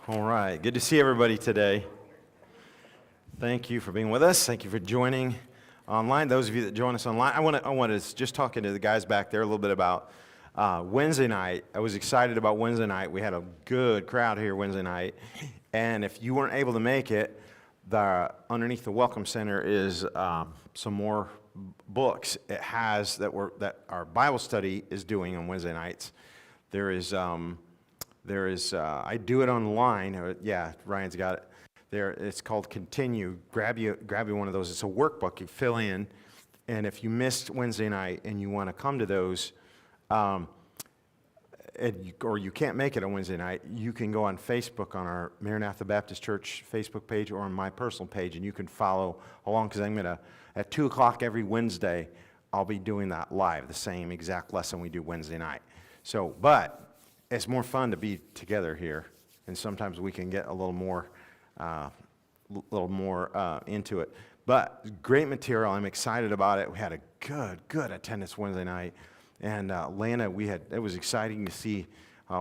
All right, good to see everybody today. Thank you for being with us. Thank you for joining online. Those of you that join us online, I want to just talking to the guys back there a little bit about Wednesday night. I was excited about Wednesday night. We had a good crowd here Wednesday night, and if you weren't able to make it, underneath the Welcome Center is some more books. It has that our Bible study is doing on Wednesday nights. There is I do it online. Yeah, Ryan's got it there. It's called Continue. Grab you one of those. It's a workbook you fill in, and if you missed Wednesday night and you want to come to those, or you can't make it on Wednesday night, you can go on Facebook on our Maranatha Baptist Church Facebook page or on my personal page, and you can follow along because I'm gonna at 2 o'clock every Wednesday. I'll be doing that live, the same exact lesson we do Wednesday night. So, but it's more fun to be together here, and sometimes we can get a little more into it. But great material. I'm excited about it. We had a good attendance Wednesday night, and Lana, it was exciting to see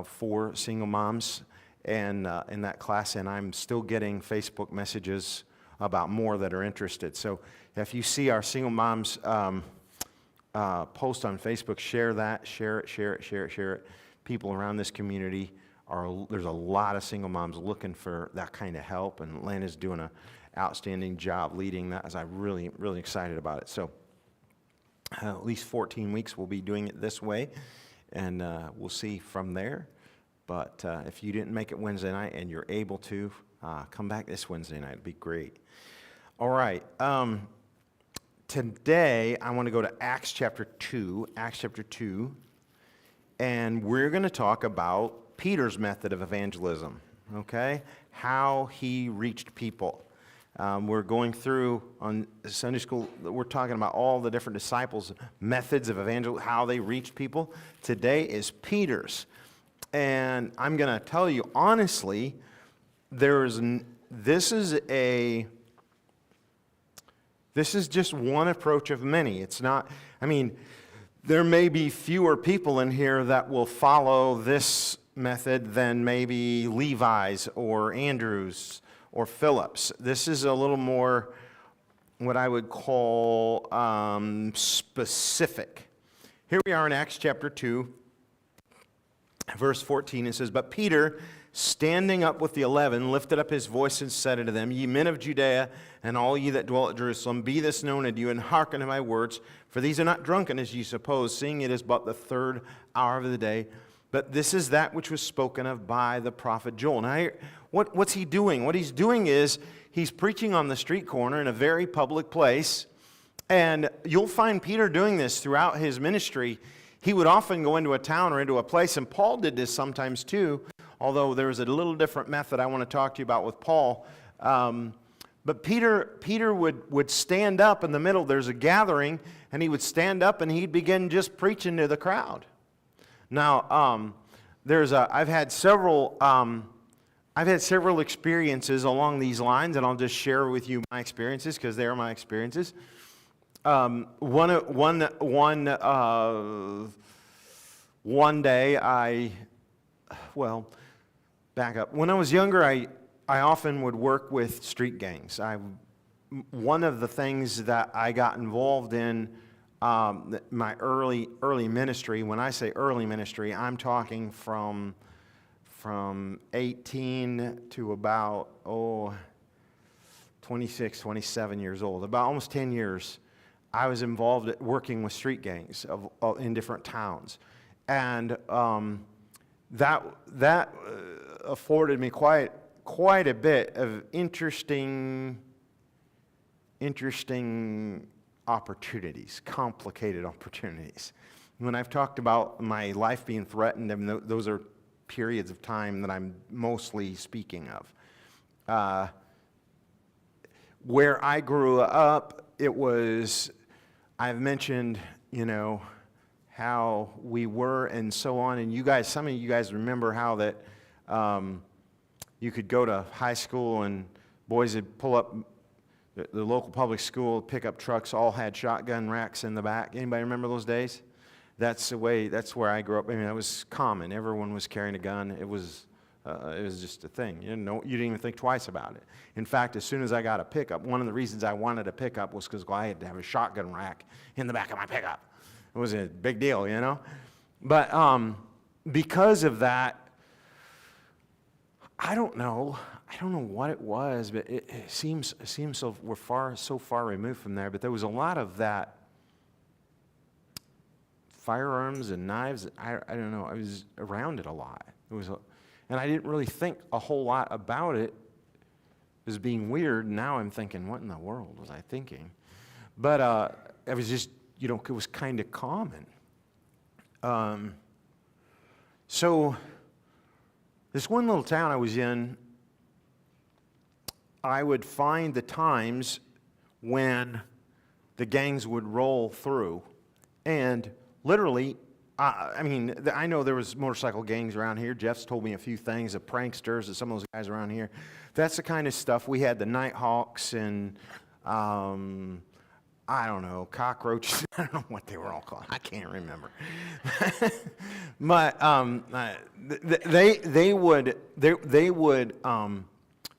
4 single moms and in that class, and I'm still getting Facebook messages about more that are interested. So if you see our single moms post on Facebook, share that, share it. People around this community there's a lot of single moms looking for that kind of help, and Lana's doing an outstanding job leading that, as I'm really excited about it. So at least 14 weeks we'll be doing it this way, and we'll see from there. But if you didn't make it Wednesday night and you're able to, come back this Wednesday night. It'd be great. All right. Today I want to go to Acts chapter 2. And we're going to talk about Peter's method of evangelism, okay? How he reached people. We're going through on Sunday school, we're talking about all the different disciples' methods of evangelism, how they reached people. Today is Peter's. And I'm going to tell you honestly, this is just one approach of many. It's not, there may be fewer people in here that will follow this method than maybe Levi's or Andrew's or Philip's. This is a little more what I would call specific. Here we are in Acts chapter 2, verse 14. It says, "But Peter, standing up with the 11, lifted up his voice and said unto them, Ye men of Judea, and all ye that dwell at Jerusalem, be this known unto you, and hearken to my words. For these are not drunken, as ye suppose, seeing it is but the 3rd hour of the day. But this is that which was spoken of by the prophet Joel." Now, what's he doing? What he's doing is he's preaching on the street corner in a very public place. And you'll find Peter doing this throughout his ministry. He would often go into a town or into a place, and Paul did this sometimes too, although there was a little different method I want to talk to you about with Paul. But Peter would stand up in the middle. There's a gathering, and he would stand up and he'd begin just preaching to the crowd. Now, I've had several experiences along these lines, and I'll just share with you my experiences because they are my experiences. One day back up. When I was younger, I often would work with street gangs. One of the things that I got involved in my early ministry, when I say early ministry, I'm talking from 18 to about 26, 27 years old. About almost 10 years, I was involved at working with street gangs in different towns. And that afforded me quite a bit of interesting opportunities, complicated opportunities. When I've talked about my life being threatened, those are periods of time that I'm mostly speaking of. Where I grew up, I've mentioned, how we were and so on, and some of you guys remember how that you could go to high school and boys would pull up the local public school pickup trucks all had shotgun racks in the back. Anybody remember those days? That's where I grew up. That was common. Everyone was carrying a gun. It was It was just a thing. You didn't even think twice about it. In fact, as soon as I got a pickup, one of the reasons I wanted a pickup was because I had to have a shotgun rack in the back of my pickup. It was a big deal, you know? But because of that, I don't know what it was, but it seems so we're so far removed from there. But there was a lot of that firearms and knives. I don't know. I was around it a lot. And I didn't really think a whole lot about it as being weird. Now I'm thinking, what in the world was I thinking? But it was just, it was kind of common. So this one little town I was in, I would find the times when the gangs would roll through. And literally, I know there was motorcycle gangs around here. Jeff's told me a few things of pranksters and some of those guys around here. That's the kind of stuff. We had the Nighthawks and, I don't know, cockroaches. I don't know what they were all called. I can't remember. But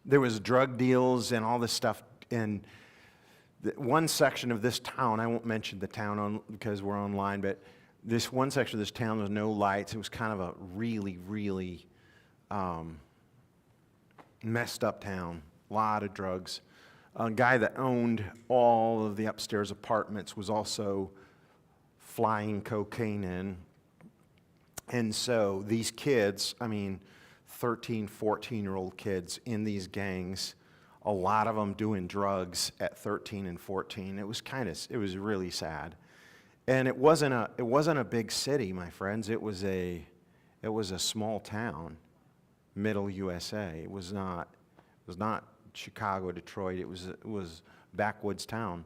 there was drug deals and all this stuff. And one section of this town, I won't mention the town because we're online, but this one section of this town, there was no lights. It was kind of a really, really messed up town. A lot of drugs. A guy that owned all of the upstairs apartments was also flying cocaine in. And so these kids, 13, 14-year-old kids in these gangs, a lot of them doing drugs at 13 and 14. It was really sad. And it wasn't a big city, my friends. It was a small town, middle USA. It was not Chicago, Detroit. It was backwoods town.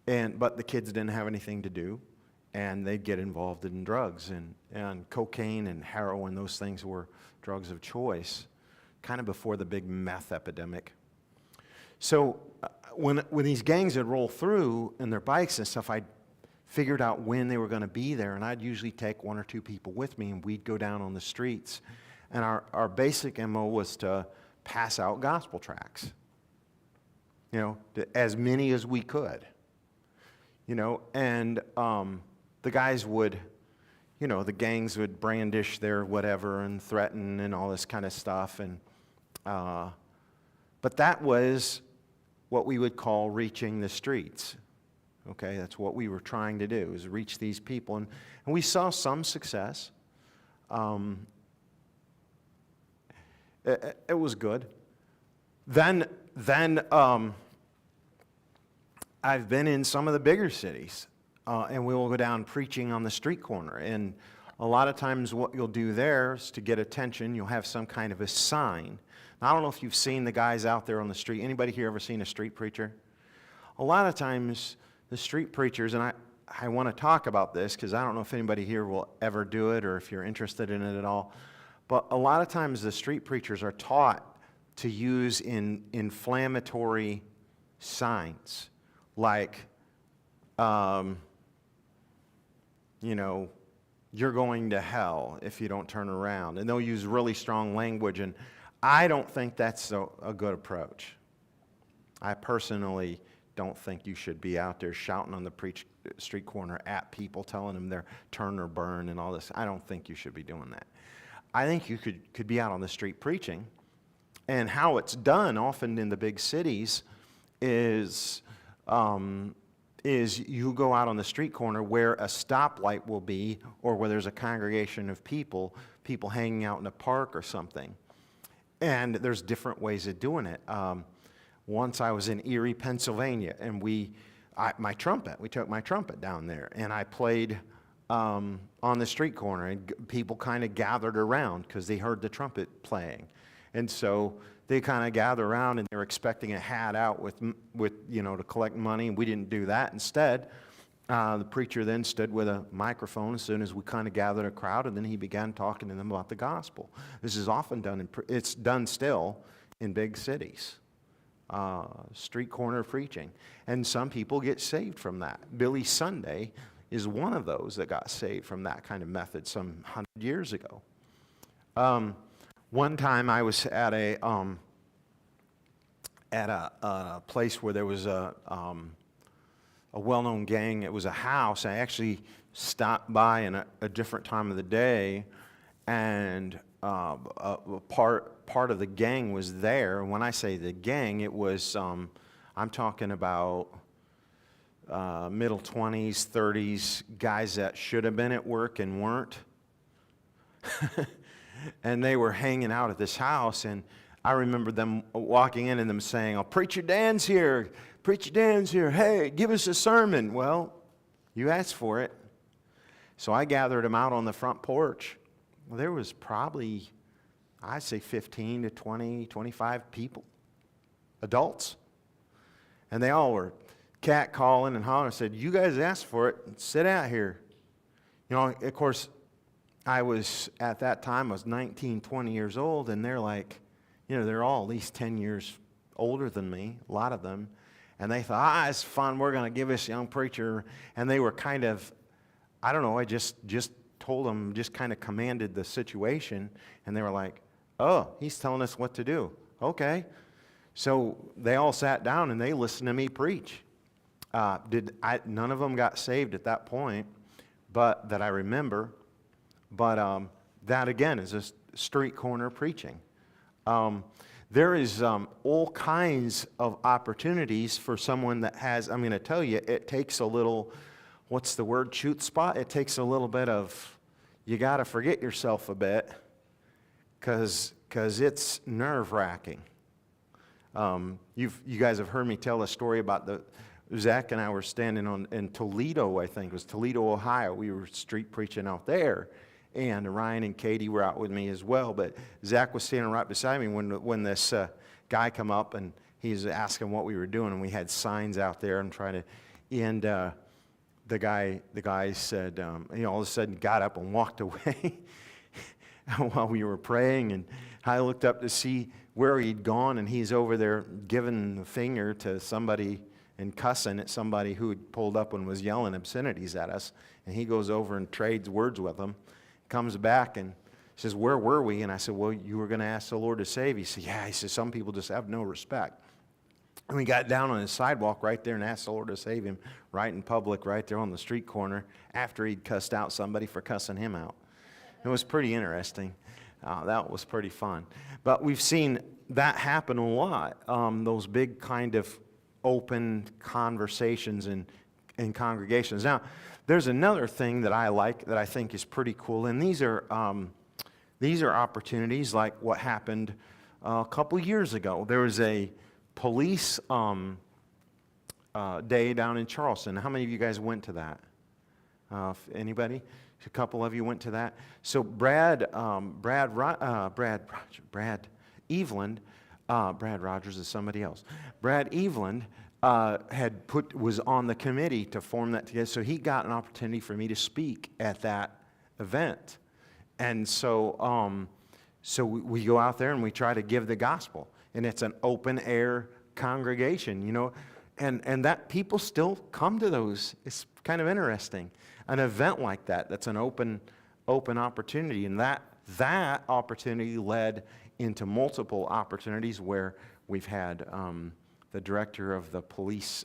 But the kids didn't have anything to do, and they'd get involved in drugs and cocaine and heroin. Those things were drugs of choice, kind of before the big meth epidemic. So when these gangs would roll through in their bikes and stuff, I figured out when they were going to be there, and I'd usually take one or two people with me, and we'd go down on the streets. And our basic MO was to pass out gospel tracts, as many as we could, and the guys would, the gangs would brandish their whatever and threaten and all this kind of stuff, but that was what we would call reaching the streets. Okay, that's what we were trying to do, is reach these people, and we saw some success. It was good. Then I've been in some of the bigger cities, and we will go down preaching on the street corner. And a lot of times what you'll do there is to get attention, you'll have some kind of a sign. Now, I don't know if you've seen the guys out there on the street. Anybody here ever seen a street preacher? A lot of times the street preachers, and I want to talk about this because I don't know if anybody here will ever do it or if you're interested in it at all. But a lot of times the street preachers are taught to use inflammatory signs like, you're going to hell if you don't turn around. And they'll use really strong language, and I don't think that's a good approach. I personally don't think you should be out there shouting on the street corner at people, telling them they're turn or burn and all this. I don't think you should be doing that. I think you could be out on the street preaching. And how it's done often in the big cities is you go out on the street corner where a stoplight will be, or where there's a congregation of people hanging out in a park or something. And there's different ways of doing it. Once I was in Erie, Pennsylvania, and we took my trumpet down there, and I played on the street corner, and people kind of gathered around because they heard the trumpet playing. And so they kind of gathered around, and they were expecting a hat out with to collect money, and we didn't do that. Instead, the preacher then stood with a microphone as soon as we kind of gathered a crowd, and then he began talking to them about the gospel. This is often done, it's done still in big cities. Street corner preaching. And some people get saved from that. Billy Sunday is one of those that got saved from that kind of method some 100 years ago. One time I was at a place where there was a well-known gang. It was a house. I actually stopped by in a different time of the day, and part of the gang was there. And when I say the gang, it was I'm talking about middle 20s, 30s, guys that should have been at work and weren't. And they were hanging out at this house, and I remember them walking in and them saying, "Oh, Preacher Dan's here. Preacher Dan's here. Hey, give us a sermon." Well, you asked for it. So I gathered them out on the front porch. Well, there was probably, I'd say 15 to 20, 25 people, adults. And they all were catcalling and hollering. I said, "You guys asked for it. Sit out here." You know, of course, I was, at that time, I was 19, 20 years old, and they're like, you know, they're all at least 10 years older than me, a lot of them. And they thought, it's fun, we're going to give this young preacher. And they were kind of, I don't know, I just told them, just kind of commanded the situation. And they were like, "Oh, he's telling us what to do." Okay. So they all sat down and they listened to me preach. None of them got saved at that point, but that I remember. But that, again, is a street corner preaching. There is all kinds of opportunities for someone that has, I'm going to tell you, it takes a little, what's the word, shoot spot? It takes a little bit of, you got to forget yourself a bit, because it's nerve-wracking. You guys have heard me tell a story about Zach and I were standing in Toledo, I think. It was Toledo, Ohio. We were street preaching out there. And Ryan and Katie were out with me as well. But Zach was standing right beside me when this guy come up, and he was asking what we were doing. And we had signs out there and trying to, and the guy said, all of a sudden got up and walked away while we were praying. And I looked up to see where he'd gone, and he's over there giving the finger to somebody and cussing at somebody who had pulled up and was yelling obscenities at us. And he goes over and trades words with them. Comes back and says, "Where were we?" And I said, "Well, you were going to ask the Lord to save." He said, "Yeah." He said, "Some people just have no respect." And we got down on the sidewalk right there and asked the Lord to save him right in public, right there on the street corner, after he'd cussed out somebody for cussing him out. It was pretty interesting. That was pretty fun. But we've seen that happen a lot, those big kind of open conversations in congregations. Now, there's another thing that I like that I think is pretty cool, and these are opportunities like what happened a couple years ago. There was a police day down in Charleston. How many of you guys went to that? Anybody? A couple of you went to that. So Brad Eveland, Brad Rogers is somebody else. Brad Eveland was on the committee to form that together, so he got an opportunity for me to speak at that event. And so we go out there and we try to give the gospel, and it's an open air congregation, and that people still come to those. It's kind of interesting, an event like that's an open opportunity, and that opportunity led into multiple opportunities where we've had the director of the police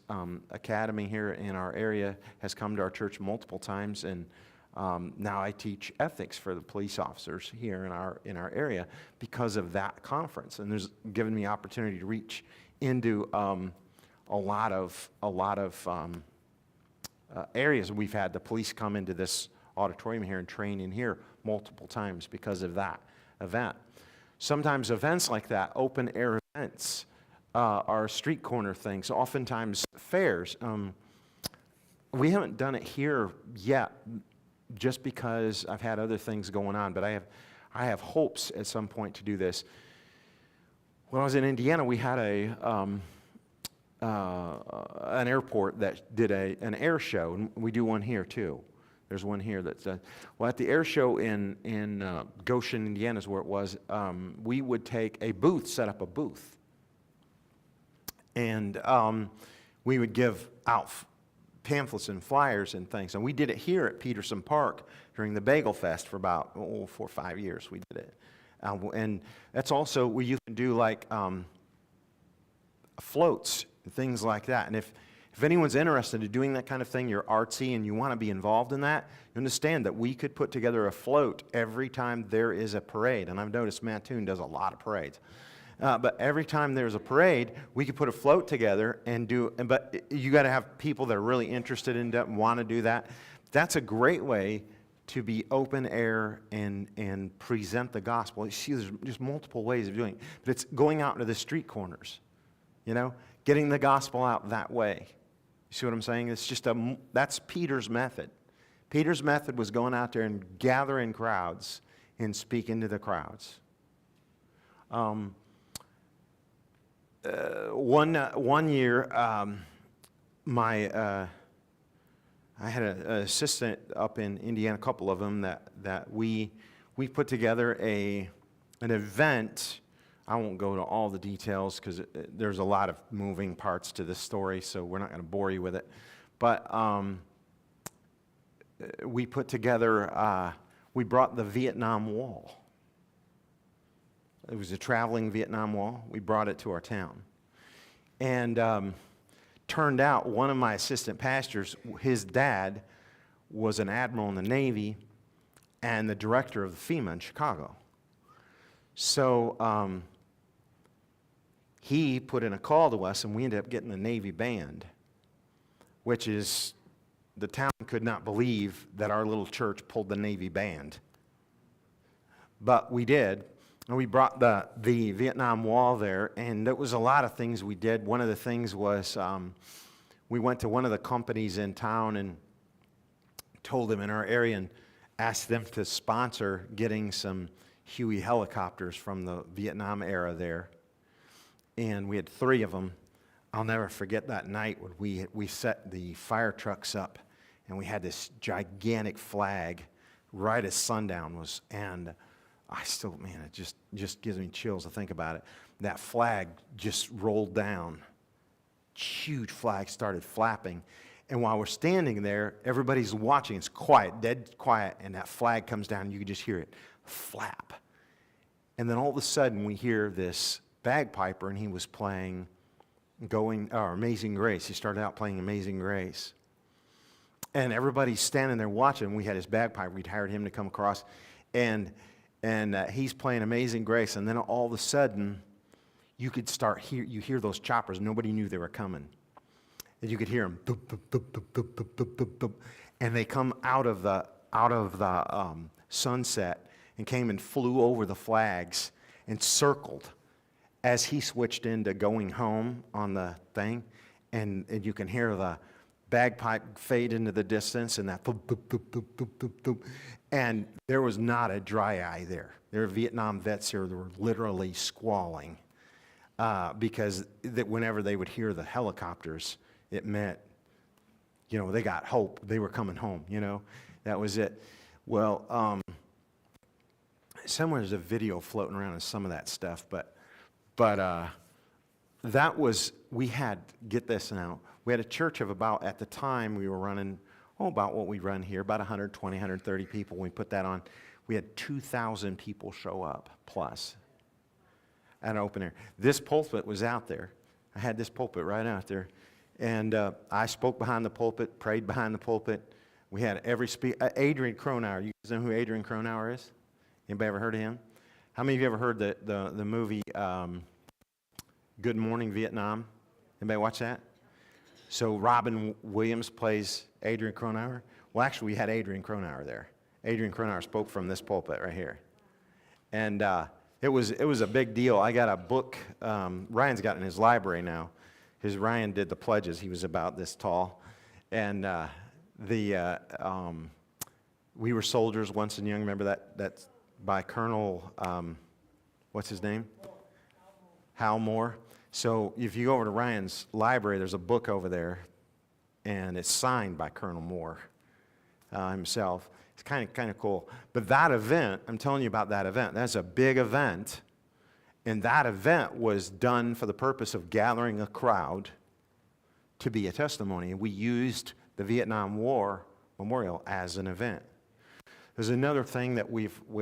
academy here in our area has come to our church multiple times, and now I teach ethics for the police officers here in our area because of that conference, and there's given me opportunity to reach into a lot of areas. We've had the police come into this auditorium here and train in here multiple times because of that event. Sometimes events like that, open air events, are street corner things, oftentimes fairs. We haven't done it here yet just because I've had other things going on, but I have hopes at some point to do this. When I was in Indiana, we had an airport that did an air show, and we do one here too. There's one here that's, at the air show in Goshen, Indiana is where it was, we would set up a booth. And we would give out pamphlets and flyers and things. And we did it here at Peterson Park during the Bagel Fest for about 4 or 5 years. We did it. And that's also where you can do like floats, things like that. And if anyone's interested in doing that kind of thing, you're artsy and you want to be involved in that, you understand that we could put together a float every time there is a parade. And I've noticed Mattoon does a lot of parades. But every time there's a parade, we could put a float together and do, but you got to have people that are really interested in that and want to do that. That's a great way to be open air and present the gospel. You see, there's just multiple ways of doing it. But it's going out into the street corners, getting the gospel out that way. You see what I'm saying? It's just that's Peter's method. Peter's method was going out there and gathering crowds and speaking to the crowds. One year, I had an assistant up in Indiana, a couple of them, that we put together an event. I won't go to all the details because there's a lot of moving parts to this story, so we're not going to bore you with it. But we put together, we brought the Vietnam Wall. It was a traveling Vietnam Wall. We brought it to our town. And turned out one of my assistant pastors, his dad was an admiral in the Navy and the director of the FEMA in Chicago. So he put in a call to us, and we ended up getting the Navy band, which is, the town could not believe that our little church pulled the Navy band. But we did. And we brought the Vietnam Wall there, and there was a lot of things we did. One of the things was we went to one of the companies in town and told them in our area and asked them to sponsor getting some Huey helicopters from the Vietnam era there. And we had 3 of them. I'll never forget that night when we set the fire trucks up, and we had this gigantic flag right as sundown was, and I still, man, it just gives me chills to think about it. That flag just rolled down. Huge flag started flapping. And while we're standing there, everybody's watching. It's quiet, dead quiet, and that flag comes down, and you can just hear it flap. And then all of a sudden, we hear this bagpiper, and he was playing Amazing Grace. He started out playing Amazing Grace. And everybody's standing there watching. We had his bagpiper. We'd hired him to come across. And he's playing Amazing Grace, and then all of a sudden, you hear those choppers. Nobody knew they were coming. And you could hear them, boop, boop, boop, boop, boop, boop, boop, boop, boop, and they come out of the sunset and came and flew over the flags and circled as he switched into going home on the thing, and you can hear the bagpipe fade into the distance and that boop, boop, boop, boop, boop, boop, boop. And there was not a dry eye there. There were Vietnam vets here that were literally squalling because whenever they would hear the helicopters, it meant, they got hope. They were coming home, That was it. Well, somewhere there's a video floating around of some of that stuff, but that was, get this now, we had a church of about, at the time we were running, about what we run here, about 120, 130 people. When we put that on, we had 2,000 people show up, plus, at an open air. This pulpit was out there. I had this pulpit right out there. And I spoke behind the pulpit, prayed behind the pulpit. We had every Adrian Cronauer. You guys know who Adrian Cronauer is? Anybody ever heard of him? How many of you ever heard the movie Good Morning Vietnam? Anybody watch that? So Robin Williams plays Adrian Cronauer. Well, actually, we had Adrian Cronauer there. Adrian Cronauer spoke from this pulpit right here. And it was a big deal. I got a book. Ryan's got it in his library now. Ryan did the pledges. He was about this tall. And We Were Soldiers Once and Young. Remember that? That's by Colonel, what's his name? Hal Moore. So if you go over to Ryan's library, there's a book over there, and it's signed by Colonel Moore himself. It's kind of cool. But that event, I'm telling you about that event. That's a big event, and that event was done for the purpose of gathering a crowd to be a testimony. And we used the Vietnam War Memorial as an event. There's another thing that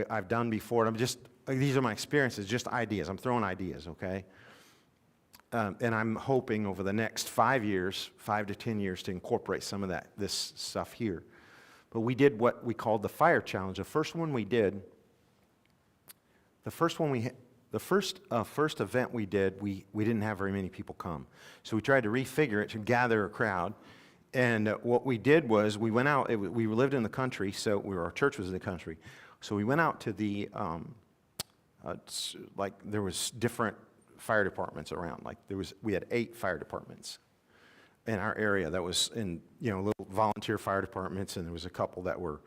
I've done before, and these are my experiences, just ideas. I'm throwing ideas, okay? And I'm hoping over the next 5 years, 5 to 10 years, to incorporate some of this stuff here. But we did what we called the fire challenge. The first event we did, we didn't have very many people come. So we tried to refigure it to gather a crowd. And what we did was we went out. We lived in the country, so our church was in the country. So we went out to the there was different fire departments around. We had 8 fire departments in our area that was in little volunteer fire departments, and there was a couple that were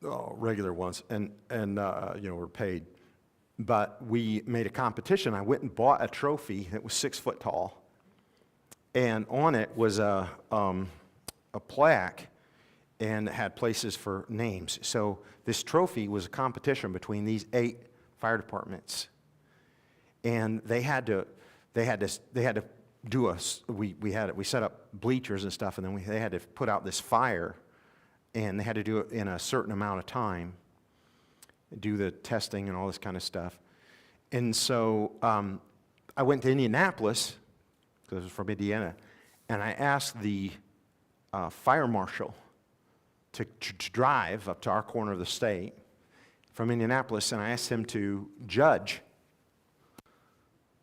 regular ones and were paid. But we made a competition. I went and bought a trophy that was 6 foot tall, and on it was a plaque, and it had places for names. So this trophy was a competition between these 8 fire departments, and they had to do we set up bleachers and stuff, and then they had to put out this fire, and they had to do it in a certain amount of time, do the testing and all this kind of stuff. And so I went to Indianapolis, because I was from Indiana, and I asked the fire marshal to drive up to our corner of the state from Indianapolis, and I asked him to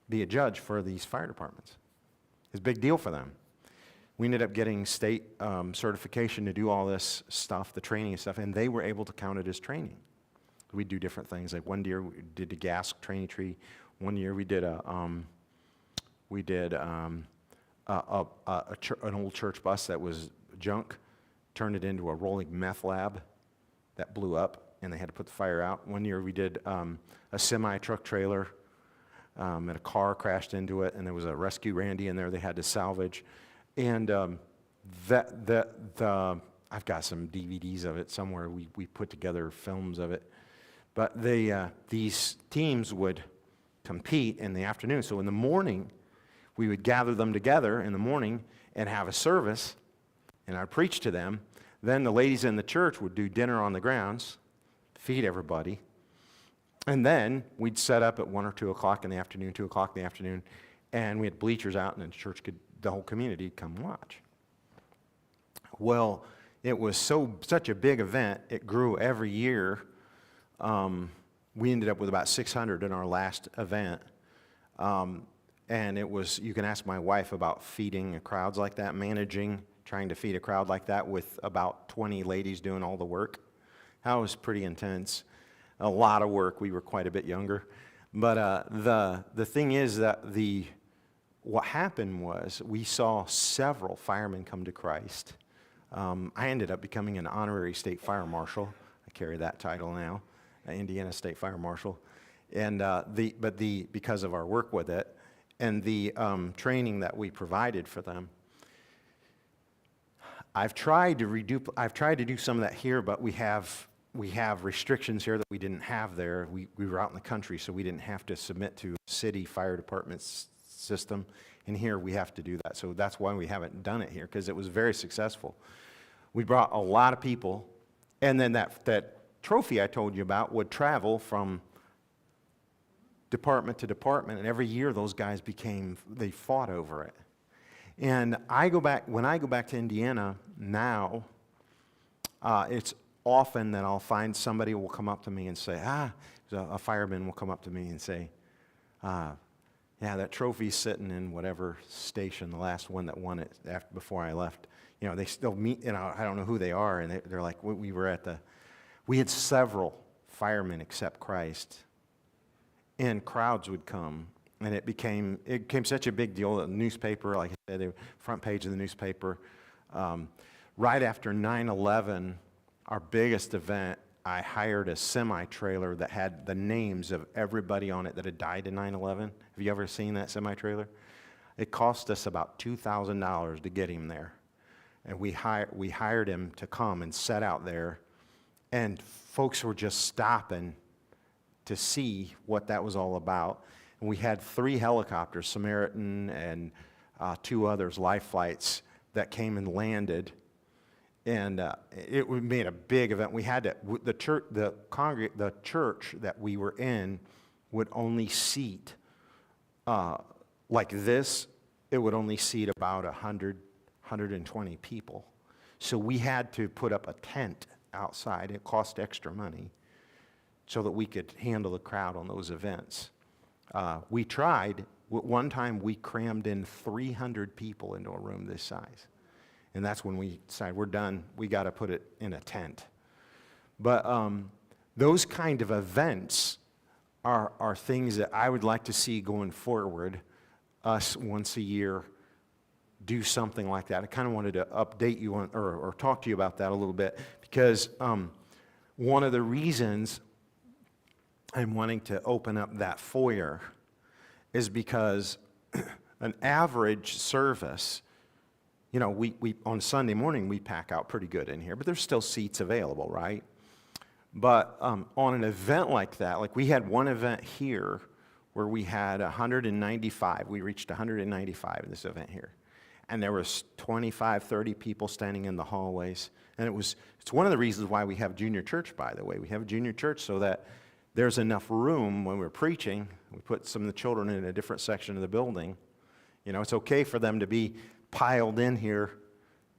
be a judge for these fire departments. It's a big deal for them. We ended up getting state certification to do all this stuff, the training and stuff, and they were able to count it as training. We do different things. Like one year we did the gas training tree. One year we did an old church bus that was junk, turned it into a rolling meth lab that blew up, and they had to put the fire out. One year we did a semi-truck trailer, and a car crashed into it, and there was a rescue Randy in there they had to salvage. And I've got some DVDs of it somewhere. We put together films of it. But these teams would compete in the afternoon. So in the morning, we would gather them together in the morning and have a service, and I'd preach to them. Then the ladies in the church would do dinner on the grounds, feed everybody. And then we'd set up at 1 or 2 o'clock in the afternoon, 2 o'clock in the afternoon, and we had bleachers out, and the whole community come watch. Well, it was such a big event, it grew every year. We ended up with about 600 in our last event. And it was, you can ask my wife about feeding crowds like that, trying to feed a crowd like that with about 20 ladies doing all the work. That was pretty intense. A lot of work. We were quite a bit younger. But the thing is that what happened was we saw several firemen come to Christ. I ended up becoming an honorary state fire marshal. I carry that title now, Indiana State Fire Marshal. And because of our work with it and the training that we provided for them, I've tried to do some of that here, but we have restrictions here that we didn't have there. We were out in the country, so we didn't have to submit to a city fire department system. And here we have to do that. So that's why we haven't done it here, because it was very successful. We brought a lot of people, and then that trophy I told you about would travel from department to department, and every year those guys they fought over it. And when I go back to Indiana now, it's often that I'll find somebody will come up to me and say, a fireman will come up to me and say, yeah, that trophy's sitting in whatever station, the last one that won it before I left. They still meet, I don't know who they are, and they're like, we had several firemen accept Christ, and crowds would come, and it became such a big deal. The newspaper, like I said, the front page of the newspaper. Right after 9/11, our biggest event, I hired a semi-trailer that had the names of everybody on it that had died in 9/11. Have you ever seen that semi-trailer? It cost us about $2,000 to get him there. And we hired him to come and set out there. And folks were just stopping to see what that was all about. And we had 3 helicopters, Samaritan and 2 others, life flights, that came and landed. And it made a big event. We had to, the church that we were in would only seat, like this, it would only seat about 120 people. So we had to put up a tent outside. It cost extra money so that we could handle the crowd on those events. We tried. One time we crammed in 300 people into a room this size. And that's when we decided we're done. We got to put it in a tent. But those kind of events are things that I would like to see going forward. Us once a year do something like that. I kind of wanted to update you on, or talk to you about that a little bit, because one of the reasons I'm wanting to open up that foyer is because an average service, you know, we on Sunday morning we pack out pretty good in here, but there's still seats available, right? But on an event like that, like we had one event here where we had 195. We reached 195 in this event here. And there was 25, 30 people standing in the hallways. And it's one of the reasons why we have junior church, by the way. We have junior church so that there's enough room when we're preaching. We put some of the children in a different section of the building. You know, it's okay for them to be piled in here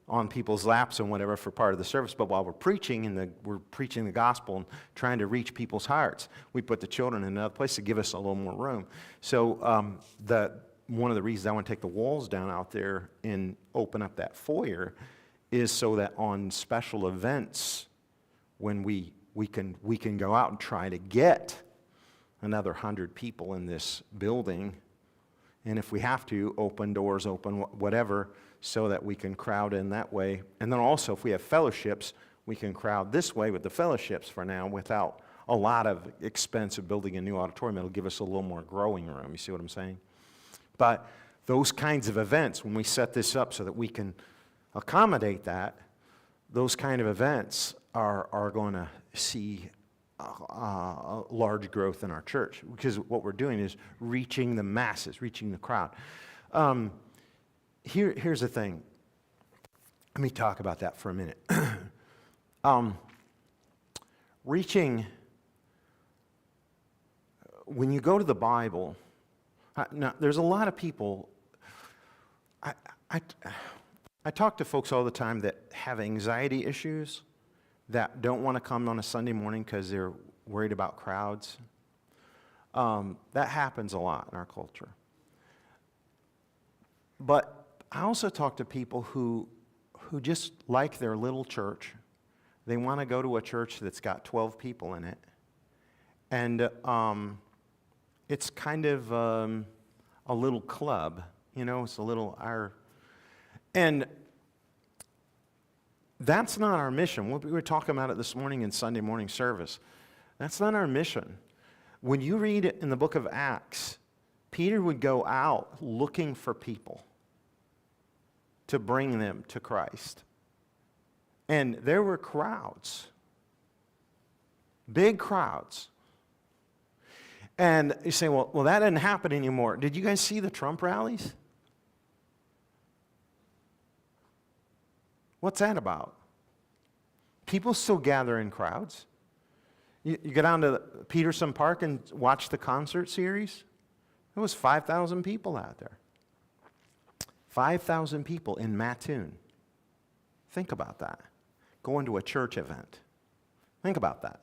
on people's laps and whatever for part of the service, but while we're preaching we're preaching the gospel and trying to reach people's hearts, we put the children in another place to give us a little more room. So one of the reasons I want to take the walls down out there and open up that foyer is so that on special events, when we can go out and try to get another 100 people in this building, and if we have to, open doors, open whatever, so that we can crowd in that way. And then also, if we have fellowships, we can crowd this way with the fellowships for now without a lot of expense of building a new auditorium. It'll give us a little more growing room. You see what I'm saying? But those kinds of events, when we set this up so that we can accommodate that, those kind of events are going to see a large growth in our church, because what we're doing is reaching the masses, reaching the crowd. Here's the thing. Let me talk about that for a minute. Reaching, when you go to the Bible, now there's a lot of people, I talk to folks all the time that have anxiety issues, that don't want to come on a Sunday morning because they're worried about crowds. That happens a lot in our culture. But I also talk to people who just like their little church. They want to go to a church that's got 12 people in it. And it's kind of a little club, you know, it's a little and that's not our mission. We were talking about it this morning in Sunday morning service. That's not our mission. When you read it in the book of Acts, Peter would go out looking for people to bring them to Christ. And there were crowds, big crowds. And you say, well, that doesn't happen anymore. Did you guys see the Trump rallies? What's that about? People still gather in crowds. You go down to Peterson Park and watch the concert series. There was 5,000 people out there. 5,000 people in Mattoon. Think about that. Going to a church event. Think about that.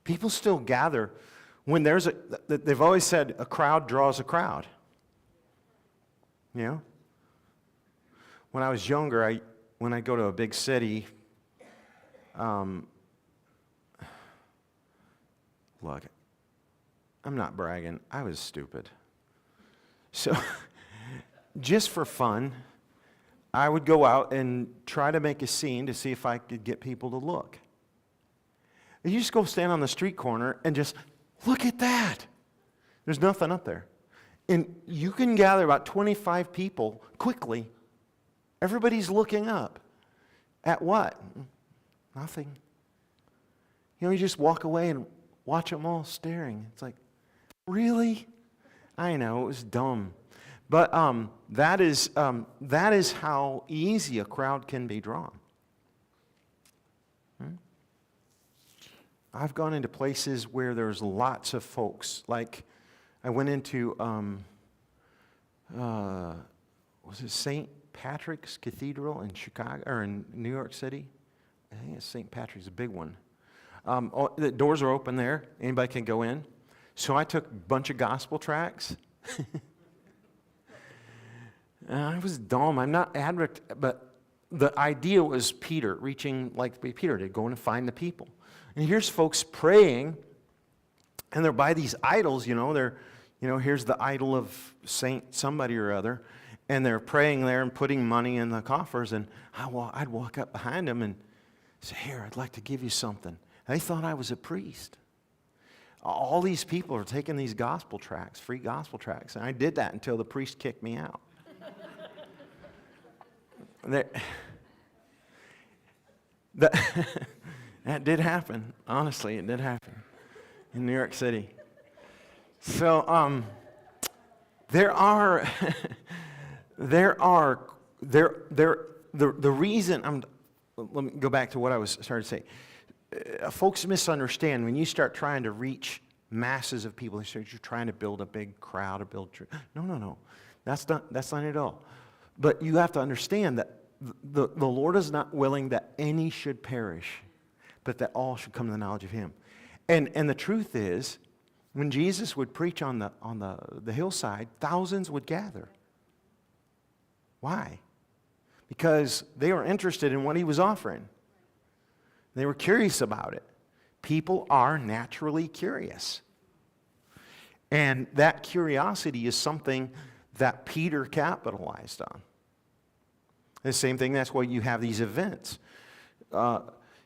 People still gather when they've always said a crowd draws a crowd. You know? When I was younger, when I go to a big city, look, I'm not bragging. I was stupid. So, just for fun, I would go out and try to make a scene to see if I could get people to look. And you just go stand on the street corner and just look at that. There's nothing up there. And you can gather about 25 people quickly. Everybody's looking up. At what? Nothing. You know, you just walk away and watch them all staring. It's like, really? I know, it was dumb. But that is how easy a crowd can be drawn. I've gone into places where there's lots of folks. Like, I went into, was it St. Patrick's Cathedral in Chicago, or in New York City? I think it's St. Patrick's, a big one. The doors are open there. Anybody can go in. So I took a bunch of gospel tracts. I was dumb. I'm not advocate, but the idea was Peter reaching like Peter did, going to find the people. And here's folks praying, and they're by these idols, here's the idol of Saint somebody or other, and they're praying there and putting money in the coffers, and I'd walk up behind them and say, here, I'd like to give you something. They thought I was a priest. All these people are taking these gospel tracts, free gospel tracts, and I did that until the priest kicked me out. That did happen. Honestly, it did happen in New York City. So the reason let me go back to what I was starting to say. Folks misunderstand when you start trying to reach masses of people. They say you're trying to build a big crowd or build. No. That's not it at all. But you have to understand that the Lord is not willing that any should perish, but that all should come to the knowledge of Him. And the truth is, when Jesus would preach on the hillside, thousands would gather. Why? Because they were interested in what He was offering. They were curious about it. People are naturally curious. And that curiosity is something that Peter capitalized on. The same thing, that's why you have these events.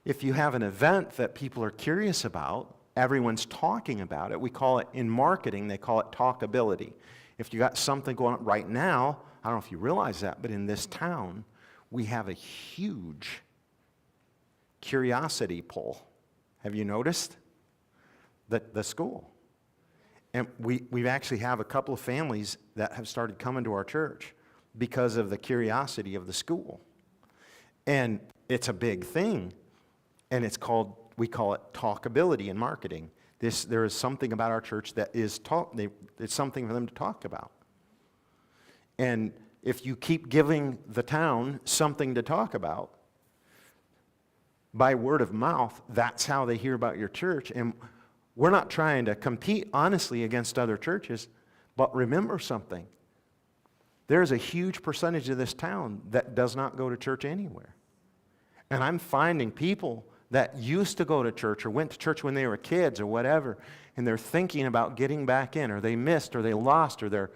If you have an event that people are curious about, everyone's talking about it. We call it, in marketing, they call it talkability. If you got something going on right now, I don't know if you realize that, but in this town, we have a huge curiosity poll. Have you noticed? The school. And we actually have a couple of families that have started coming to our church because of the curiosity of the school. And it's a big thing. And we call it talkability in marketing. There is something about our church that is it's something for them to talk about. And if you keep giving the town something to talk about, by word of mouth, that's how they hear about your church. And we're not trying to compete honestly against other churches, but remember something. There's a huge percentage of this town that does not go to church anywhere. And I'm finding people that used to go to church or went to church when they were kids or whatever, and they're thinking about getting back in, or they missed, or they lost, or they're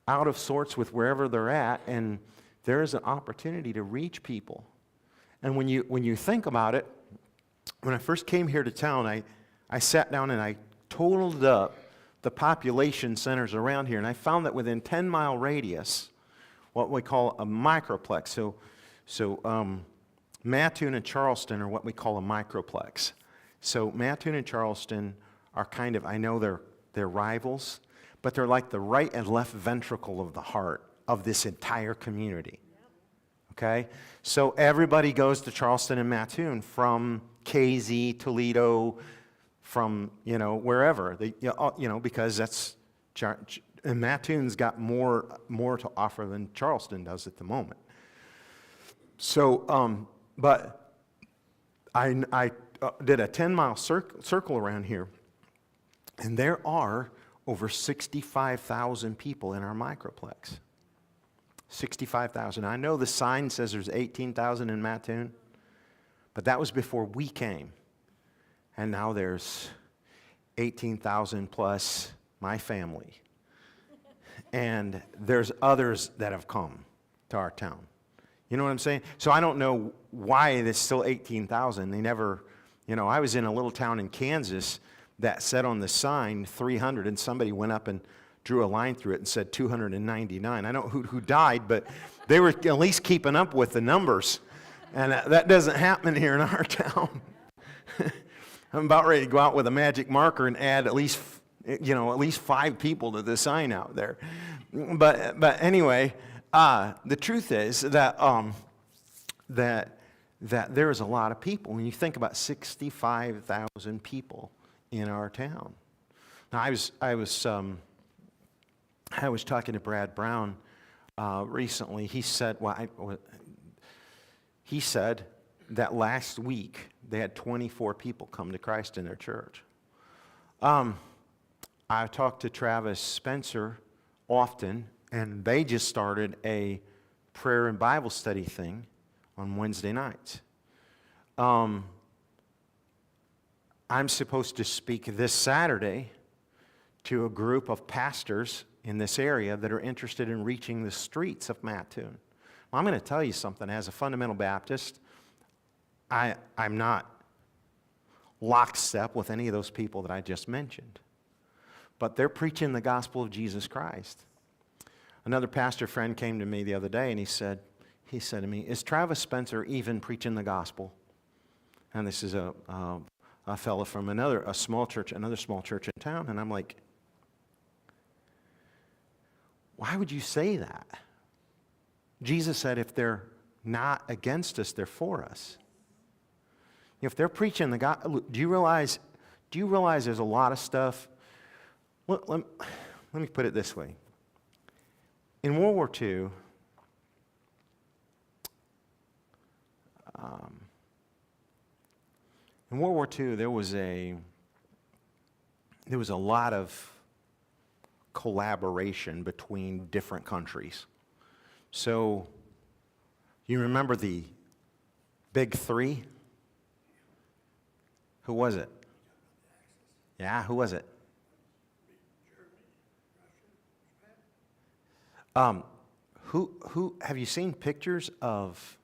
out of sorts with wherever they're at, and there is an opportunity to reach people. And when you think about it, when I first came here to town, I sat down and I totaled up the population centers around here, and I found that within 10-mile radius, what we call a microplex. So Mattoon and Charleston are what we call a microplex. So Mattoon and Charleston are kind of, I know they're rivals, but they're like the right and left ventricle of the heart of this entire community. Okay? So everybody goes to Charleston and Mattoon from KZ, Toledo, from, wherever. Because that's, and Mattoon's got more to offer than Charleston does at the moment. So, but I did a 10-mile circle around here, and there are over 65,000 people in our microplex. 65,000. I know the sign says there's 18,000 in Mattoon, but that was before we came. And now there's 18,000 plus my family. And there's others that have come to our town. You know what I'm saying? So I don't know why there's still 18,000. They never, I was in a little town in Kansas that said on the sign 300, and somebody went up and drew a line through it and said 299. I don't know who died, but they were at least keeping up with the numbers. And that doesn't happen here in our town. I'm about ready to go out with a magic marker and add at least 5 people to the sign out there. But anyway, the truth is that that there's a lot of people. When you think about 65,000 people in our town. Now, I was talking to Brad Brown recently. He said, he said that last week they had 24 people come to Christ in their church. I talked to Travis Spencer often, and they just started a prayer and Bible study thing on Wednesday nights. I'm supposed to speak this Saturday to a group of pastors in this area that are interested in reaching the streets of Mattoon. Well, I'm going to tell you something. As a fundamental Baptist, I'm not lockstep with any of those people that I just mentioned. But they're preaching the gospel of Jesus Christ. Another pastor friend came to me the other day and he said to me, "Is Travis Spencer even preaching the gospel?" And this is a fellow from another small church in town. And I'm like, why would you say that? Jesus said if they're not against us, they're for us. If they're preaching the gospel, do you realize there's a lot of stuff? Well, let me put it this way. In World War II, there was a lot of collaboration between different countries. So, you remember the Big Three? Who was it? Yeah, who was it? Who have you seen pictures of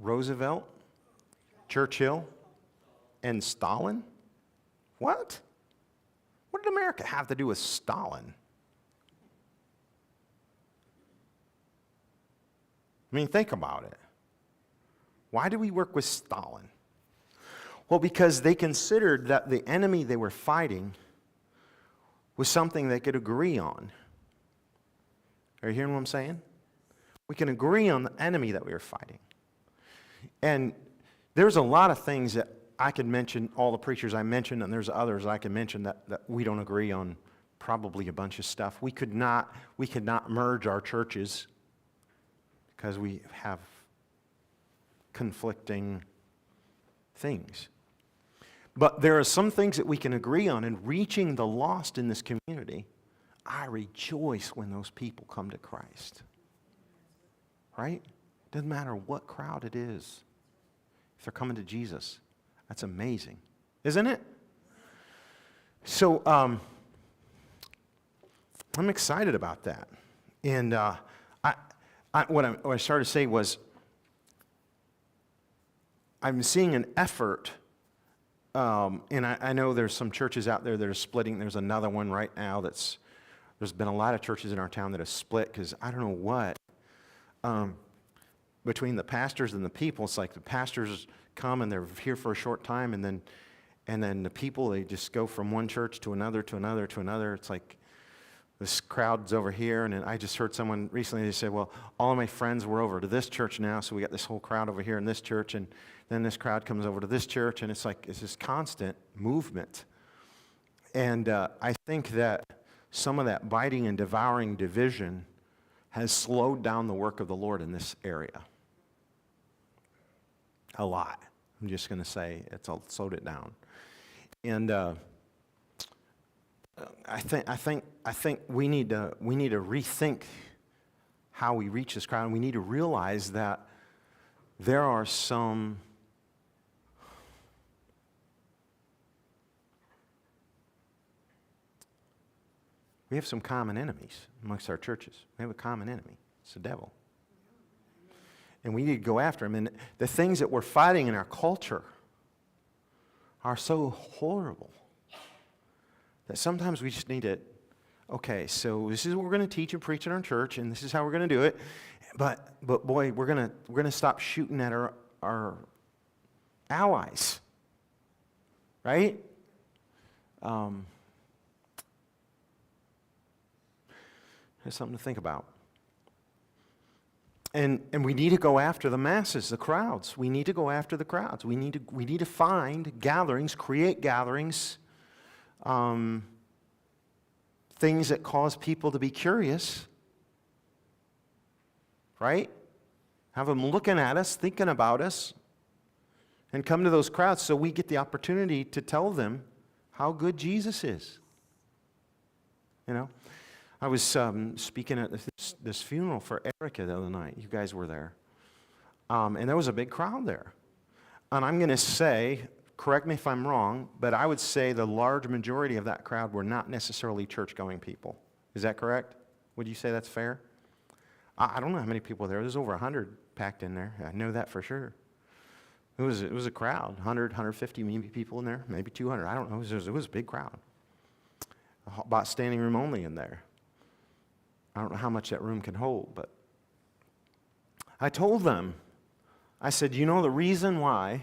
Roosevelt, Churchill, and Stalin? What? What did America have to do with Stalin? I mean, think about it. Why do we work with Stalin? Well, because they considered that the enemy they were fighting was something they could agree on. Are you hearing what I'm saying? We can agree on the enemy that we were fighting. And there's a lot of things that I could mention, all the preachers I mentioned, and there's others I can mention that we don't agree on probably a bunch of stuff. We could not merge our churches because we have conflicting things. But there are some things that we can agree on, and reaching the lost in this community, I rejoice when those people come to Christ. Right? Doesn't matter what crowd it is. If they're coming to Jesus, that's amazing. Isn't it? So, I'm excited about that. And what I started to say was, I'm seeing an effort. And I know there's some churches out there that are splitting. There's another one right now there's been a lot of churches in our town that have split because I don't know what. Between the pastors and the people, it's like the pastors come and they're here for a short time, and then the people, they just go from one church to another, to another, to another. It's like this crowd's over here, and then I just heard someone recently, they said, well, all of my friends were over to this church now, so we got this whole crowd over here in this church, and then this crowd comes over to this church, and it's like it's this constant movement. And I think that some of that biting and devouring division has slowed down the work of the Lord in this area. A lot. I'm just going to say it's slowed it down. And I think we need to rethink how we reach this crowd, and we need to realize that there are some we have some common enemies amongst our churches. We have a common enemy. It's the devil. And we need to go after him. And the things that we're fighting in our culture are so horrible that sometimes we just need to, okay, so this is what we're going to teach and preach in our church, and this is how we're going to do it. But boy, we're going to stop shooting at our allies, right? That's something to think about. And we need to go after the masses, the crowds. We need to go after the crowds. We need to find gatherings, create gatherings, things that cause people to be curious, right? Have them looking at us, thinking about us, and come to those crowds so we get the opportunity to tell them how good Jesus is. You know? I was speaking at this funeral for Erica the other night. You guys were there. And there was a big crowd there. And I'm going to say, correct me if I'm wrong, but I would say the large majority of that crowd were not necessarily church-going people. Is that correct? Would you say that's fair? I don't know how many people were there. There's over 100 packed in there. I know that for sure. It was a crowd, 100, 150 maybe people in there, maybe 200. I don't know. It was a big crowd. About standing room only in there. I don't know how much that room can hold, but I told them, I said, you know the reason why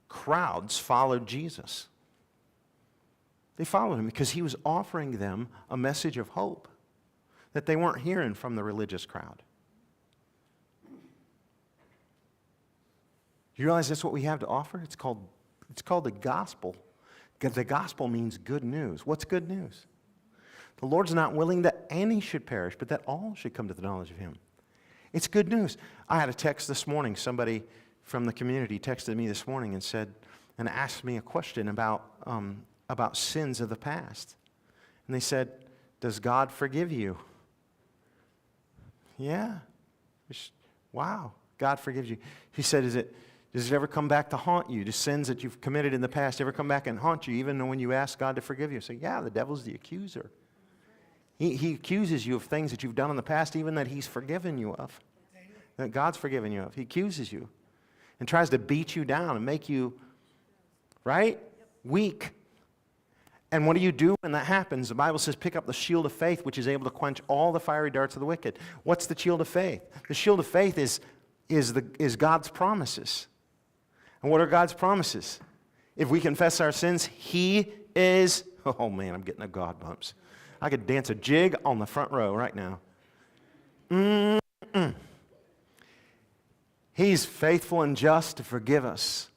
crowds followed Jesus? They followed him because he was offering them a message of hope that they weren't hearing from the religious crowd. You realize that's what we have to offer? It's called the gospel. Because the gospel means good news. What's good news? The Lord's not willing that any should perish, but that all should come to the knowledge of him. It's good news. I had a text this morning. Somebody from the community texted me this morning and asked me a question about sins of the past. And they said, does God forgive you? Yeah. Wow. God forgives you. He said, does it ever come back to haunt you? Do sins that you've committed in the past ever come back and haunt you, even when you ask God to forgive you? So, yeah, the devil's the accuser. He accuses you of things that you've done in the past, even that he's forgiven you of, that God's forgiven you of. He accuses you and tries to beat you down and make you, right, weak. And what do you do when that happens? The Bible says, pick up the shield of faith, which is able to quench all the fiery darts of the wicked. What's the shield of faith? The shield of faith is God's promises. And what are God's promises? If we confess our sins, he is, oh man, I'm getting the God bumps. I could dance a jig on the front row right now. He's faithful and just to forgive us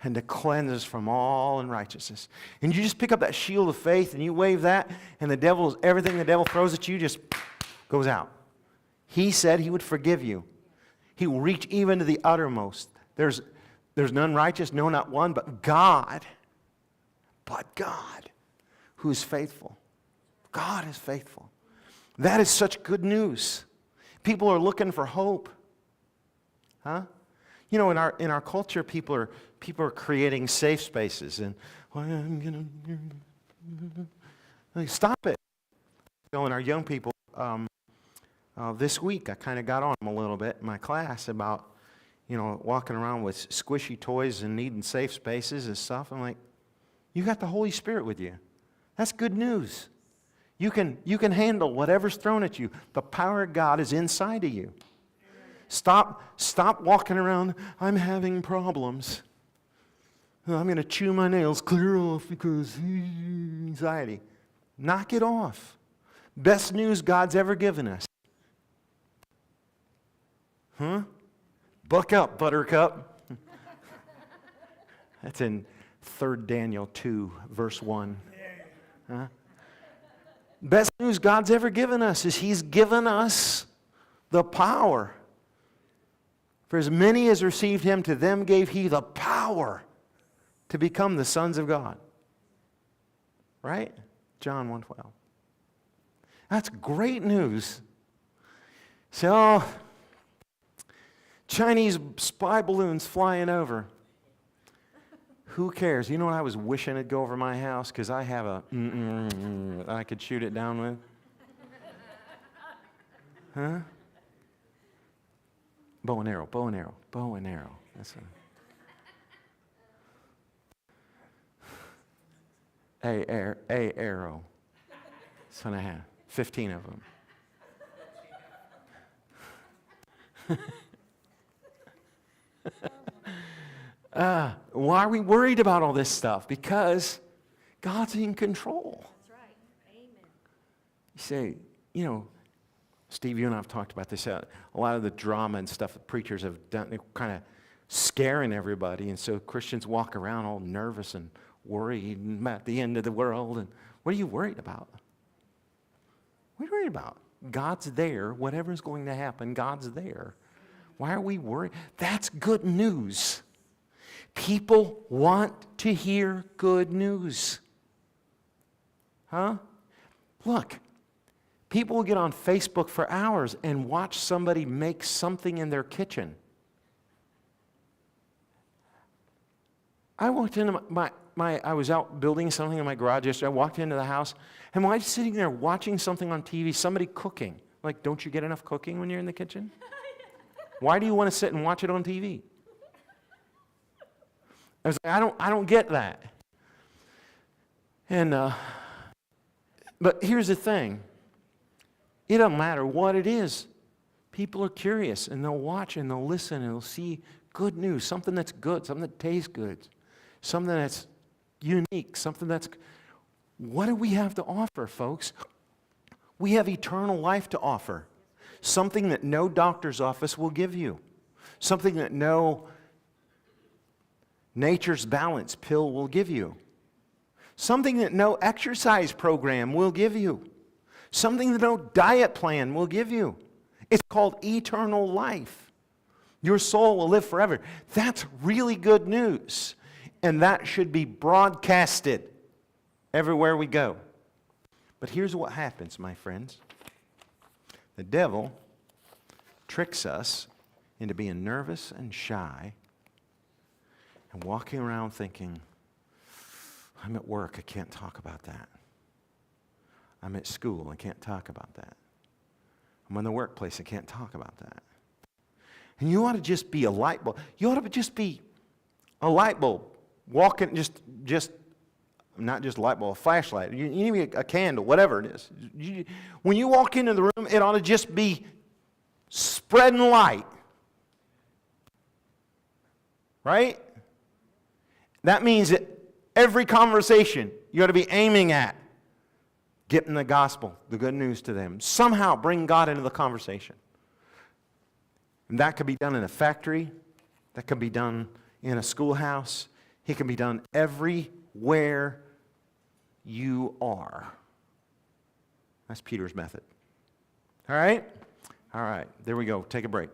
and to cleanse us from all unrighteousness. And you just pick up that shield of faith and you wave that, and everything the devil throws at you just goes out. He said he would forgive you. He will reach even to the uttermost. There's none righteous, no, not one, but God, who is faithful. God is faithful. That is such good news. People are looking for hope. Huh? You know, in our culture, people are creating safe spaces, and well, I'm gonna stop it. You know, in our young people, this week I kind of got on them a little bit in my class about, you know, walking around with squishy toys and needing safe spaces and stuff. I'm like, you got the Holy Spirit with you. That's good news. You can handle whatever's thrown at you. The power of God is inside of you. Stop walking around, I'm having problems. I'm going to chew my nails clear off because anxiety. Knock it off. Best news God's ever given us. Huh? Buck up, buttercup. That's in 3 Daniel 2, verse 1. Huh? Best news God's ever given us is he's given us the power. For as many as received him, to them gave he the power to become the sons of God. Right? John 1:12. That's great news. So, Chinese spy balloons flying over. Who cares? You know what I was wishing it'd go over my house? Because I have a I could shoot it down with. Huh? Bow and arrow, bow and arrow, bow and arrow. That's a arrow. That's what I have. 15 of them. Why are we worried about all this stuff? Because God's in control. That's right. Amen. You say, you know, Steve, you and I have talked about this. A lot of the drama and stuff that preachers have done, they're kind of scaring everybody. And so Christians walk around all nervous and worried about the end of the world. And what are you worried about? What are you worried about? God's there. Whatever's going to happen, God's there. Why are we worried? That's good news. People want to hear good news. Huh? Look, people will get on Facebook for hours and watch somebody make something in their kitchen. I walked into I was out building something in my garage yesterday. I walked into the house, and while I was sitting there watching something on TV, somebody cooking. Like, don't you get enough cooking when you're in the kitchen? Why do you want to sit and watch it on TV? I was like, I don't get that. And but here's the thing. It doesn't matter what it is. People are curious, and they'll watch, and they'll listen, and they'll see good news, something that's good, something that tastes good, something that's unique, something that's... What do we have to offer, folks? We have eternal life to offer. Something that no doctor's office will give you. Something that no Nature's Balance pill will give you. Something that no exercise program will give you. Something that no diet plan will give you. It's called eternal life. Your soul will live forever. That's really good news. And that should be broadcasted everywhere we go. But here's what happens, my friends. The devil tricks us into being nervous and shy and walking around thinking, I'm at work, I can't talk about that. I'm at school, I can't talk about that. I'm in the workplace, I can't talk about that. And you ought to just be a light bulb. You ought to just be a light bulb. Walking, just not just a light bulb, a flashlight. You need to be a candle, whatever it is. When you walk into the room, it ought to just be spreading light. Right? That means that every conversation you ought to be aiming at getting the gospel, the good news to them. Somehow bring God into the conversation. And that could be done in a factory. That could be done in a schoolhouse. It can be done everywhere you are. That's Peter's method. All right? All right. There we go. Take a break.